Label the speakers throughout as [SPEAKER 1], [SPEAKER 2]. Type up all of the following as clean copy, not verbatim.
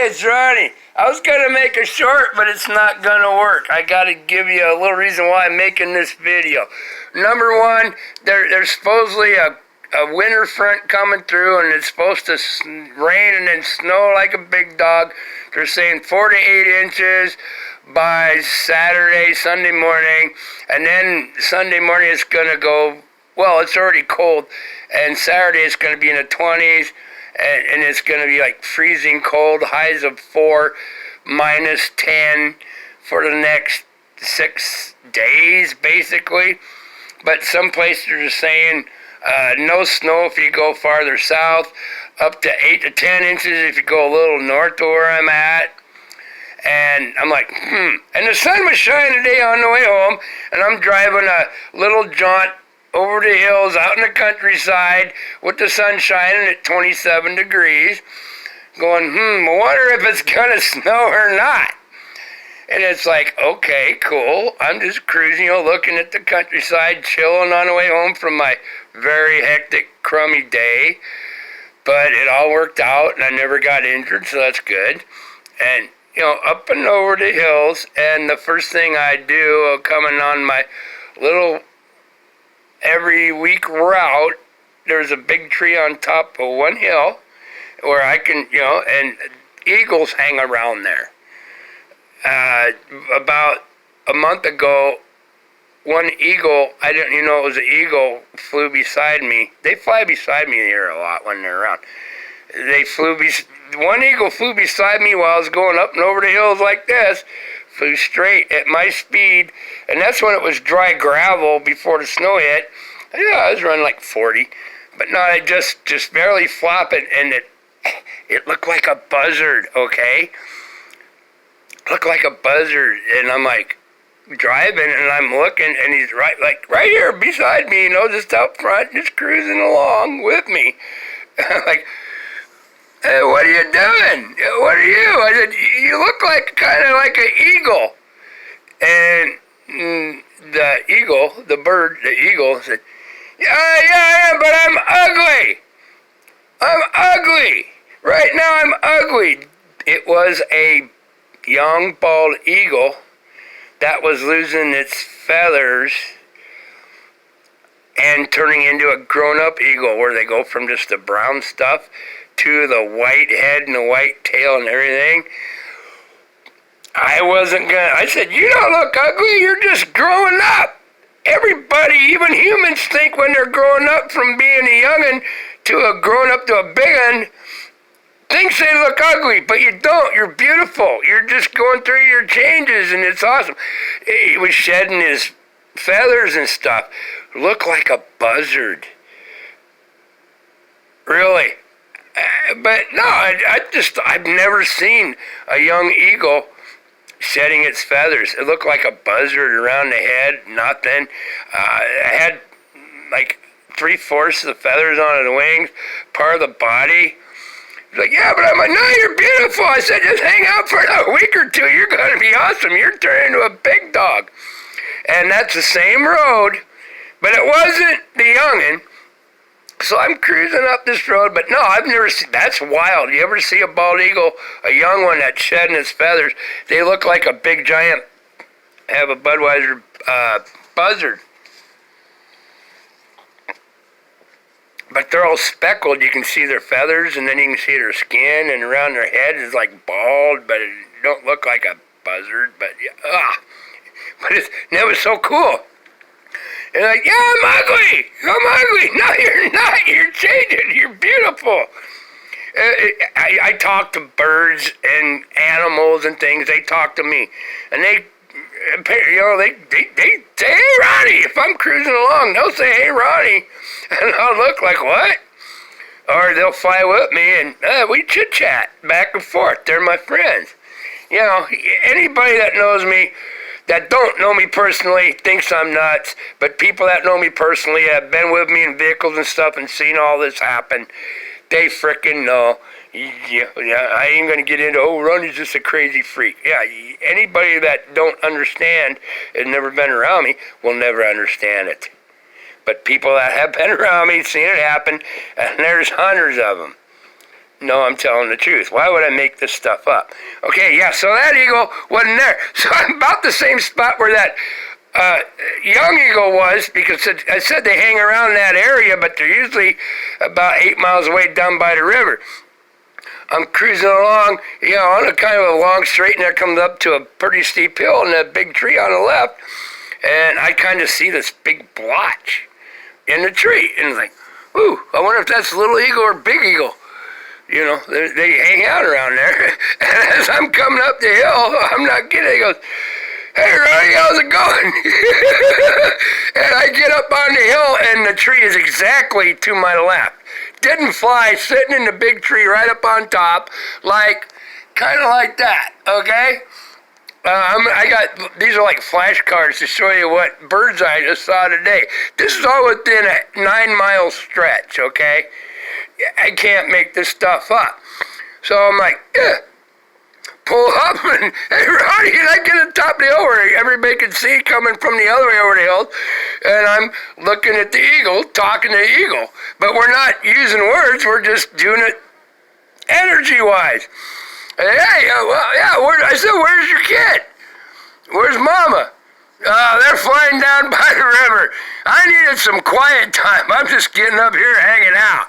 [SPEAKER 1] it's Ronnie. I was going to make a short, but it's not going to work. I got to give you a little reason why I'm making this video. Number one, there's supposedly a winter front coming through, and it's supposed to rain and then snow like a big dog. They're saying 4 to 8 inches by Saturday, Sunday morning, and then Sunday morning it's going to go, well, it's already cold, and Saturday it's going to be in the 20s, and it's going to be like freezing cold, highs of 4, minus 10 for the next 6 days, basically. But some places are saying no snow if you go farther south, up to 8 to 10 inches if you go a little north of where I'm at. And I'm like, And the sun was shining today on the way home, and I'm driving a little jaunt over the hills out in the countryside with the sun shining at 27 degrees, going, I wonder if it's going to snow or not. And it's like, okay, cool. I'm just cruising, looking at the countryside, chilling on the way home from my very hectic, crummy day. But it all worked out, and I never got injured, so that's good. And, up and over the hills, and the first thing I do, coming on my little every week route, there's a big tree on top of one hill where I can, and eagles hang around there. About a month ago, one eagle, I didn't even know it was an eagle, flew beside me. They fly beside me here a lot when they're around. One eagle flew beside me while I was going up and over the hills like this, flew straight at my speed, and that's when it was dry gravel before the snow hit. I was running like 40, but no, I just barely flopping, and it looked like a buzzard, okay? Looked like a buzzard, and I'm like driving, and I'm looking, and he's right here beside me, just out front, just cruising along with me. I'm like, hey, what are you doing? What are you? I said, you look kind of like an eagle. And the eagle said, yeah, I am, but I'm ugly. I'm ugly. Right now I'm ugly. It was a young bald eagle that was losing its feathers and turning into a grown-up eagle, where they go from just the brown stuff to the white head and the white tail and everything. I said, you don't look ugly, you're just growing up. Everybody, even humans, think when they're growing up from being a young'un to a grown up to a big'un, thinks they look ugly, but you don't. You're beautiful. You're just going through your changes, and it's awesome. He was shedding his feathers and stuff. Looked like a buzzard. Really. But no, I've never seen a young eagle shedding its feathers. It looked like a buzzard around the head, nothing. I had like 3/4 of the feathers on the wings, part of the body. He's like, yeah, but I'm like, no, you're beautiful. I said, just hang out for a week or two. You're going to be awesome. You're turning into a big dog. And that's the same road, but it wasn't the young'un. So I'm cruising up this road, but no, I've never seen, that's wild. You ever see a bald eagle, a young one that's shedding its feathers? They look like a big giant, have a Budweiser buzzard. But they're all speckled. You can see their feathers, and then you can see their skin, and around their head is like bald, but it don't look like a buzzard. But that was so cool. And like, yeah, I'm ugly. No, you're not. You're changing. You're beautiful. I talk to birds and animals and things. They talk to me, and they say, hey, Ronnie. If I'm cruising along, they'll say, hey, Ronnie. And I'll look like, what? Or they'll fly with me, and we chit-chat back and forth. They're my friends. Anybody that knows me, that don't know me personally, thinks I'm nuts. But people that know me personally, have been with me in vehicles and stuff and seen all this happen, they frickin' know. Yeah, I ain't gonna get into, Ronnie's just a crazy freak. Yeah, anybody that don't understand and never been around me will never understand it. But people that have been around me, seen it happen, and there's hundreds of them. No, I'm telling the truth. Why would I make this stuff up? Okay, yeah, so that eagle wasn't there. So I'm about the same spot where that young eagle was, because I said they hang around that area, but they're usually about 8 miles away down by the river. I'm cruising along, on a kind of a long straight, and there comes up to a pretty steep hill and a big tree on the left, and I kind of see this big blotch in the tree, and it's like, ooh, I wonder if that's little eagle or big eagle. They hang out around there. And as I'm coming up the hill, I'm not kidding, he goes, hey, Ronnie, how's it going? And I get up on the hill, and the tree is exactly to my left. Didn't fly, sitting in the big tree right up on top, kind of like that, okay? These are like flashcards to show you what birds I just saw today. This is all within a 9-mile stretch, okay? I can't make this stuff up. So I'm like, pull up, and hey, Ronnie, can I get to the top of the hill where everybody can see coming from the other way over the hill? And I'm looking at the eagle, talking to the eagle. But we're not using words, we're just doing it energy-wise. Hey, I said, where's your kid? Where's Mama? They're flying down by the river. I needed some quiet time. I'm just getting up here hanging out.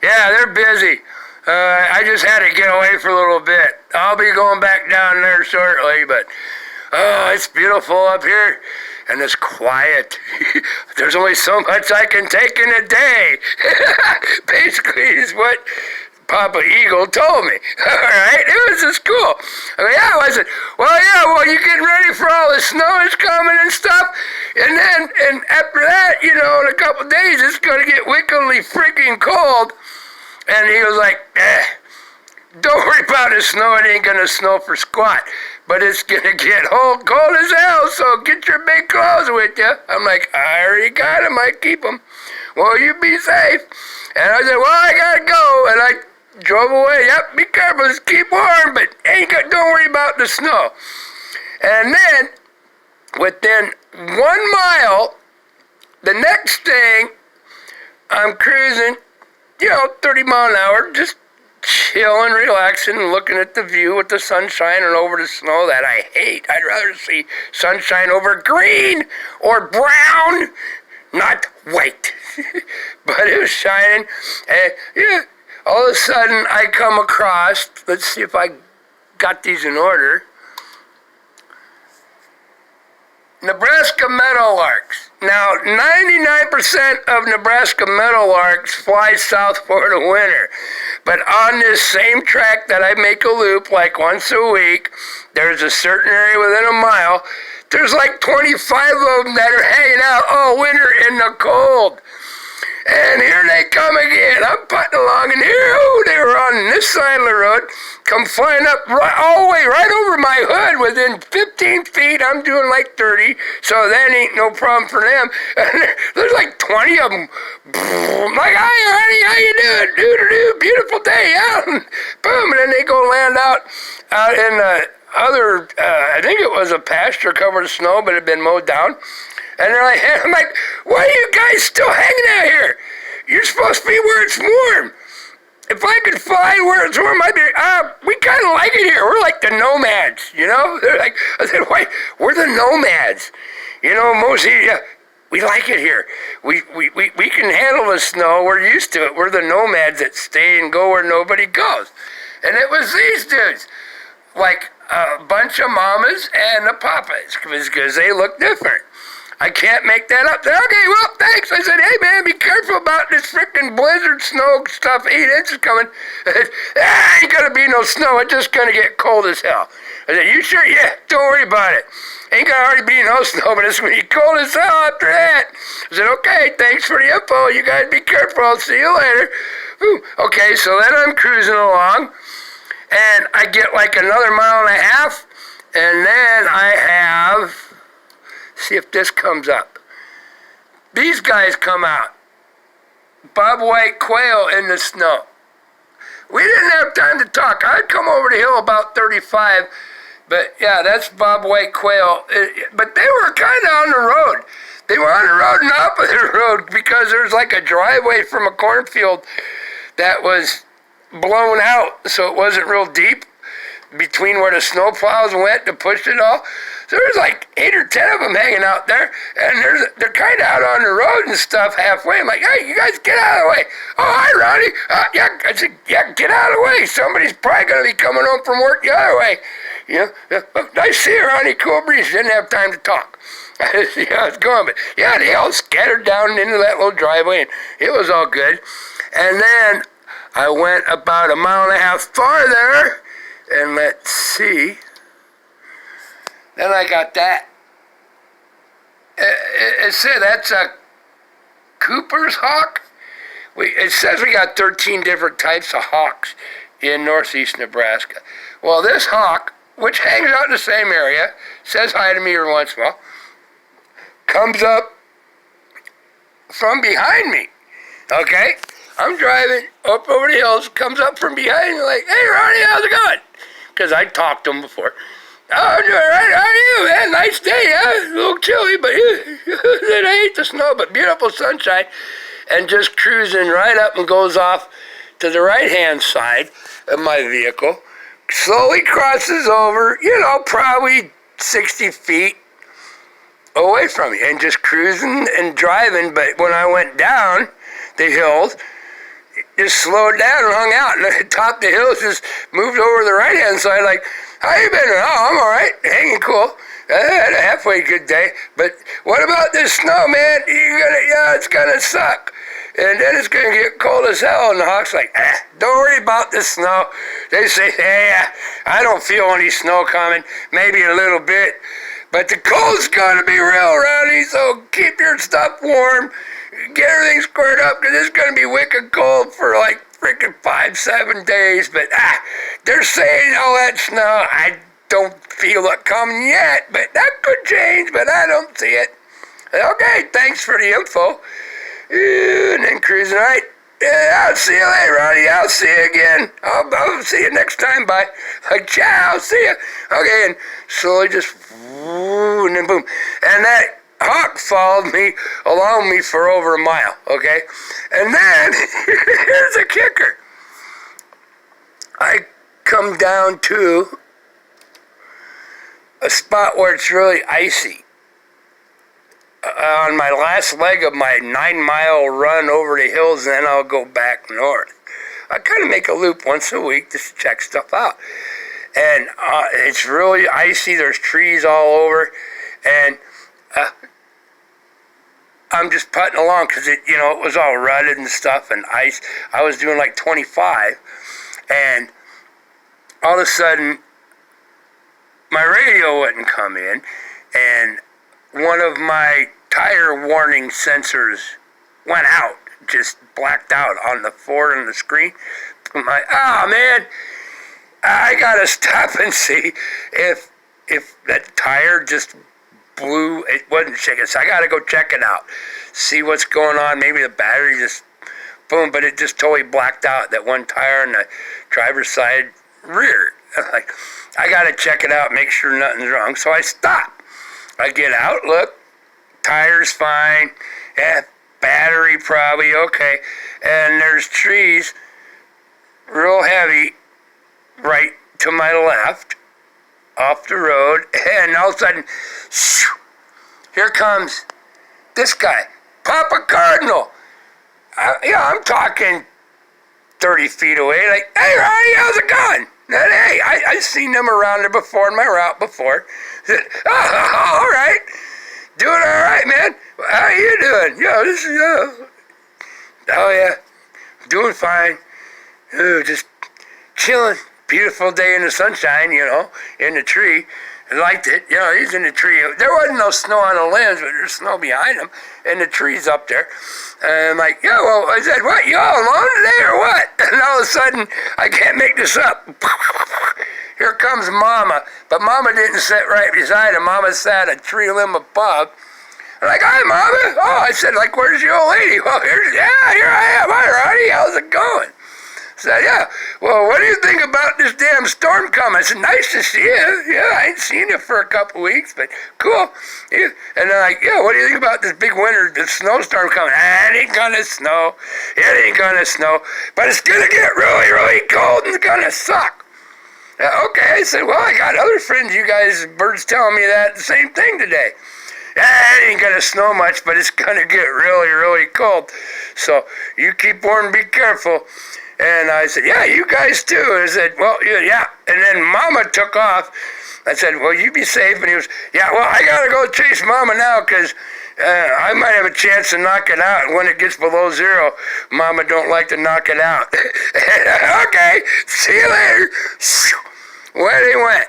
[SPEAKER 1] Yeah, they're busy. I just had to get away for a little bit. I'll be going back down there shortly, but it's beautiful up here, and it's quiet. There's only so much I can take in a day. Basically, is what Papa Eagle told me. All right, it was just cool. I said, well, you getting ready for all the snow that's coming and stuff? And after that, in a couple of days, it's going to get wickedly freaking cold. And he was like, don't worry about the snow. It ain't going to snow for squat. But it's going to get cold as hell, so get your big clothes with you. I'm like, I already got them. I keep them. Well, you be safe. And I said, well, I got to go. And I drove away. Yep, be careful. Just keep warm, but don't worry about the snow. And then, within 1 mile, the next thing, I'm cruising, 30 mile an hour, just chilling, relaxing, and looking at the view with the sun shining over the snow that I hate. I'd rather see sunshine over green or brown, not white. But it was shining, and all of a sudden I come across, let's see if I got these in order, Nebraska meadowlarks. Now, 99% of Nebraska meadowlarks fly south for the winter. But on this same track that I make a loop like once a week, there's a certain area within a mile, there's like 25 of them that are hanging out all winter in the cold. And here they come again. I'm putting along, and here, they were on this side of the road, come flying up all the way right over my hood within 15 feet. I'm doing like 30, so that ain't no problem for them. And there's like 20 of them. I'm like, hi, honey, how you doing? Doo-doo-doo, beautiful day out. And boom, and then they go land out in the other, I think it was a pasture covered with snow, but it had been mowed down. And I'm like, why are you guys still hanging out here? You're supposed to be where it's warm. If I could fly where it's warm, I'd be, we kind of like it here. We're like the nomads, They're like, I said, why? We're the nomads. Most of you, we like it here. We can handle the snow. We're used to it. We're the nomads that stay and go where nobody goes. And it was these dudes, like a bunch of mamas and the papas, because they look different. I can't make that up. I said, okay, well, thanks. I said, hey, man, be careful about this frickin' blizzard snow stuff. 8 inches coming. Ain't gonna be no snow. It's just gonna get cold as hell. I said, you sure? Yeah, don't worry about it. Ain't gonna already be no snow, but it's gonna be cold as hell after that. I said, okay, thanks for the info. You guys be careful. I'll see you later. Whew. Okay, so then I'm cruising along, and I get like another mile and a half, and then I have... See if this comes up. These guys come out. Bobwhite quail in the snow. We didn't have time to talk. I'd come over the hill about 35, but yeah, that's bobwhite quail. But they were kind of on the road. They were on the road and opposite the road because there's like a driveway from a cornfield that was blown out, so it wasn't real deep between where the snow plows went to push it all. So there's like 8 or 10 of them hanging out there, and they're kind of out on the road and stuff halfway. I'm like, hey, you guys get out of the way. Oh, hi, Ronnie. Yeah, I said, yeah, get out of the way. Somebody's probably going to be coming home from work the other way. You know, nice to see you, Ronnie. Cool breeze. Didn't have time to talk. See how it's going, but yeah, they all scattered down into that little driveway, and it was all good. And then I went about 1.5 miles farther, and let's see. Then I got that. It said that's a Cooper's hawk. It says we got 13 different types of hawks in northeast Nebraska. Well, this hawk, which hangs out in the same area, says hi to me every once in a while, comes up from behind me. Okay? I'm driving up over the hills, comes up from behind me like, hey, Ronnie, how's it going? Because I talked to him before. Oh, I'm doing all right. How are you, man? Nice day, huh? A little chilly, but I hate the snow, but beautiful sunshine. And just cruising right up and goes off to the right-hand side of my vehicle. Slowly crosses over, probably 60 feet away from me. And just cruising and driving. But when I went down the hills, just slowed down and hung out. And at the top of the hills, just moved over to the right-hand side like, how you been? Oh, I'm all right. Hanging cool. I had a halfway good day. But what about this snow, man? It's gonna suck. And then it's gonna get cold as hell. And the hawk's like, don't worry about this snow. They say, hey, I don't feel any snow coming. Maybe a little bit. But the cold's gonna be real, Ronnie. So keep your stuff warm. Get everything squared up, because it's gonna be wicked cold for like freaking 5-7 days, but they're saying all that snow. I don't feel it coming yet, but that could change, but I don't see it. Okay, thanks for the info. And then cruising, all right. Yeah, I'll see you later, Ronnie. I'll see you again. I'll see you next time. Bye. Like, ciao, see you. Okay, and slowly just, and then boom. And that hawk followed me along me for over 1 mile, okay? And then, here's a kicker. I come down to a spot where it's really icy. On my last leg of my 9-mile run over the hills, and then I'll go back north. I kind of make a loop once a week just to check stuff out. And it's really icy. There's trees all over. And I'm just putting along because it was all rutted and stuff and ice. I was doing like 25, and all of a sudden, my radio wouldn't come in, and one of my tire warning sensors went out, just blacked out on the Ford on the screen. I'm like, oh man, I gotta stop and see if that tire just blew. It wasn't shaking, so I gotta go check it out, see what's going on. Maybe the battery just boom, but it just totally blacked out, that one tire on the driver's side rear. Like, I gotta check it out, make sure nothing's wrong. So I stop. I get out, look, tire's fine, battery probably okay, and there's trees real heavy right to my left off the road, and all of a sudden, here comes this guy, Papa Cardinal. I'm talking 30 feet away, like, hey, Ronnie, how's it going? And, hey, I've seen them around there before, in my route before. Oh, all right. Doing all right, man. How are you doing? This is, oh, yeah. Doing fine. Just chilling. Beautiful day in the sunshine, in the tree. I liked it. He's in the tree. There wasn't no snow on the limbs, but there's snow behind him, and the tree's up there. And I'm like, I said, what, you all alone today or what? And all of a sudden, I can't make this up. Here comes Mama. But Mama didn't sit right beside him. Mama sat a tree limb above. I'm like, hi, Mama. Oh, I said, like, where's your old lady? Well, here I am. Hi, Ronnie. How's it going? Said, yeah. Well, what do you think about this damn storm coming? I said, nice to see you. Yeah, I ain't seen you for a couple weeks, but cool. Yeah. And they're like, yeah, what do you think about this big winter, this snowstorm coming? It ain't gonna snow. It ain't gonna snow. But it's gonna get really, really cold and it's gonna suck. Okay, I said, well, I got other friends, you guys, birds telling me that the same thing today. It ain't gonna snow much, but it's gonna get really, really cold. So you keep warm, be careful. And I said, yeah, you guys too. I said, well, yeah. And then Mama took off. I said, well, you be safe. And he was, yeah, well, I gotta go chase Mama now because I might have a chance to knock it out. And when it gets below zero, Mama don't like to knock it out. Okay, see you later. Where they went.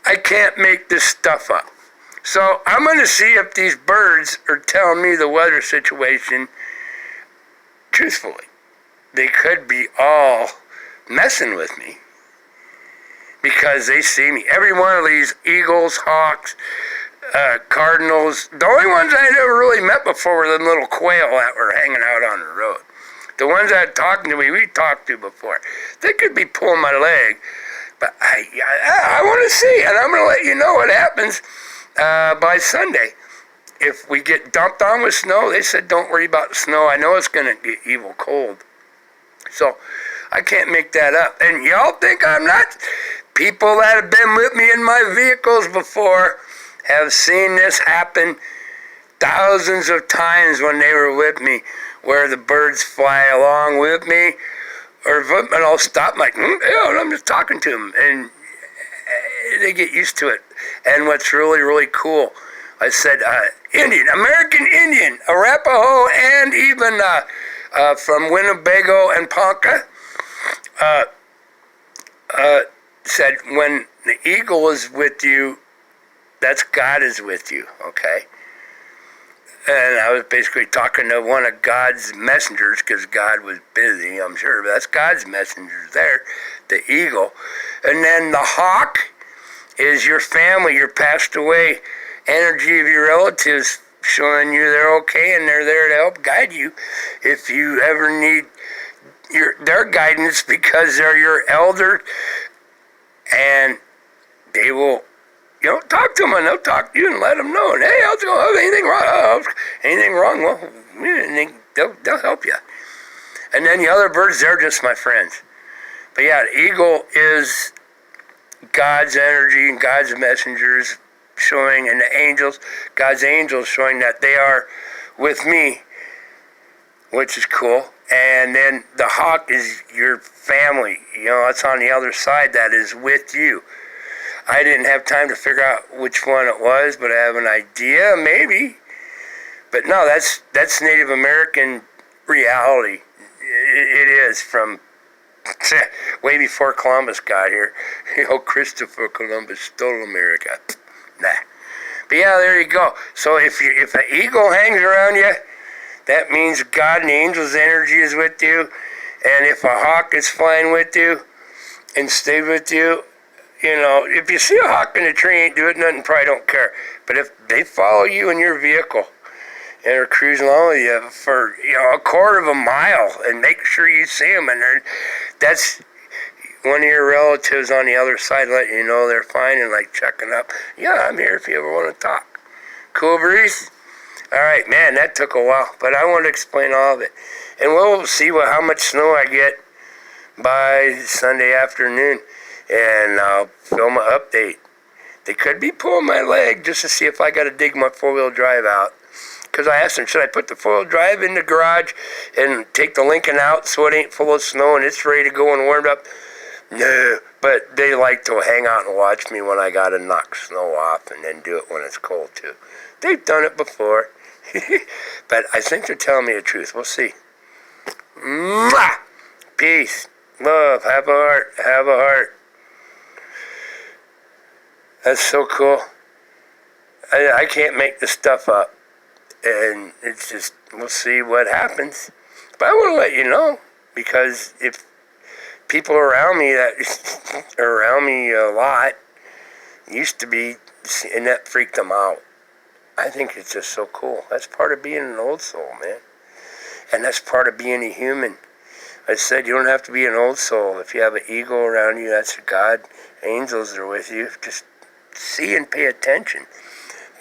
[SPEAKER 1] I can't make this stuff up. So I'm going to see if these birds are telling me the weather situation truthfully. They could be all messing with me because they see me. Every one of these eagles, hawks, cardinals, the only ones I never really met before were them little quail that were hanging out on the road. The ones that talking to me, we talked to before. They could be pulling my leg, but I want to see, and I'm going to let you know what happens by Sunday. If we get dumped on with snow, they said don't worry about the snow. I know it's going to get evil cold. So I can't make that up. And y'all think I'm nuts? People that have been with me in my vehicles before have seen this happen thousands of times when they were with me, where the birds fly along with me, and I'll stop like, I'm just talking to them. And they get used to it. And what's really, really cool, I said Indian, American Indian, Arapaho, and even from Winnebago and Ponca, said when the eagle is with you, that's God is with you, okay? And I was basically talking to one of God's messengers because God was busy, I'm sure, but that's God's messengers there, the eagle. And then the hawk is your family, your passed away energy of your relatives showing you they're okay and they're there to help guide you if you ever need their guidance because they're your elder and they will, talk to them and they'll talk to you and let them know. And, hey, how's it going? Anything wrong? Anything wrong? Well, they'll help you. And then the other birds, they're just my friends. But yeah, the eagle is God's energy and God's messengers showing, and the angels, God's angels showing that they are with me, which is cool. And then the hawk is your family. It's on the other side that is with you. I didn't have time to figure out which one it was, but I have an idea, maybe. But no, that's Native American reality. It is from way before Columbus got here. Christopher Columbus stole America. Nah. But yeah, there you go. So if an eagle hangs around you, that means God and the angels' energy is with you. And if a hawk is flying with you and stay with you, if you see a hawk in a tree, ain't doing nothing, probably don't care. But if they follow you in your vehicle and are cruising along with you for a quarter of a mile and make sure you see them, and that's one of your relatives on the other side letting you know they're fine and like checking up. Yeah, I'm here if you ever want to talk. Cool breeze? All right, man, that took a while, but I want to explain all of it. And we'll see how much snow I get by Sunday afternoon, and I'll film an update. They could be pulling my leg just to see if I got to dig my four-wheel drive out. Because I asked them, should I put the four-wheel drive in the garage and take the Lincoln out so it ain't full of snow and it's ready to go and warmed up? No, but they like to hang out and watch me when I got to knock snow off and then do it when it's cold too. They've done it before. But I think they're telling me the truth. We'll see. Mwah! Peace. Love. Have a heart. Have a heart. That's so cool. I can't make this stuff up. And it's just, we'll see what happens. But I want to let you know, because if people around me that are around me a lot used to be, and that freaked them out. I think it's just so cool. That's part of being an old soul, man. And that's part of being a human. I said you don't have to be an old soul. If you have an ego around you, that's God. Angels are with you. Just see and pay attention.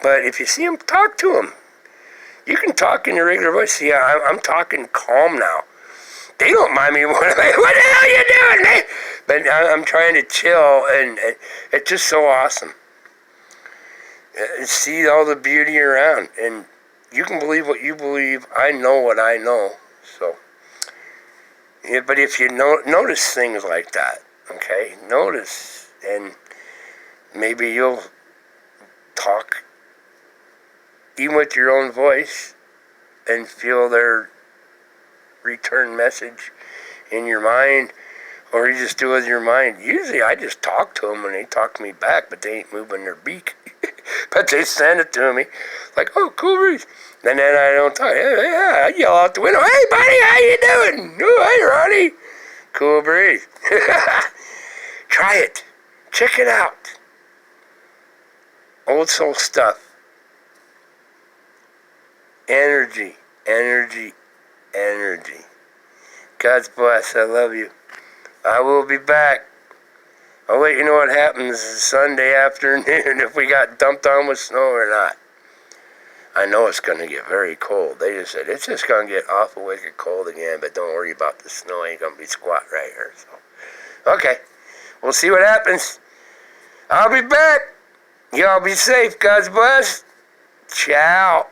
[SPEAKER 1] But if you see them, talk to them. You can talk in your regular voice. See, I'm talking calm now. They don't mind me. What the hell are you doing, man? But I'm trying to chill, and it's just so awesome. See all the beauty around, and you can believe what you believe. I know what I know. So, yeah, but if you notice things like that, okay, notice, and maybe you'll talk even with your own voice and feel their return message in your mind, or you just do it with your mind. Usually I just talk to them and they talk to me back, but they ain't moving their beak. But they send it to me like, oh, cool breeze. And then I don't talk. Yeah, I yell out the window, hey buddy, how you doing? Oh, hey Ronnie. Cool breeze. Try it. Check it out. Old soul stuff. Energy, energy, energy. God's bless. I love you. I will be back. I'll let you know what happens Sunday afternoon if we got dumped on with snow or not. I know it's going to get very cold. They just said it's just going to get awful wicked cold again, but don't worry about the snow. Ain't going to be squat right here. So, okay. We'll see what happens. I'll be back. Y'all be safe. God's bless. Ciao.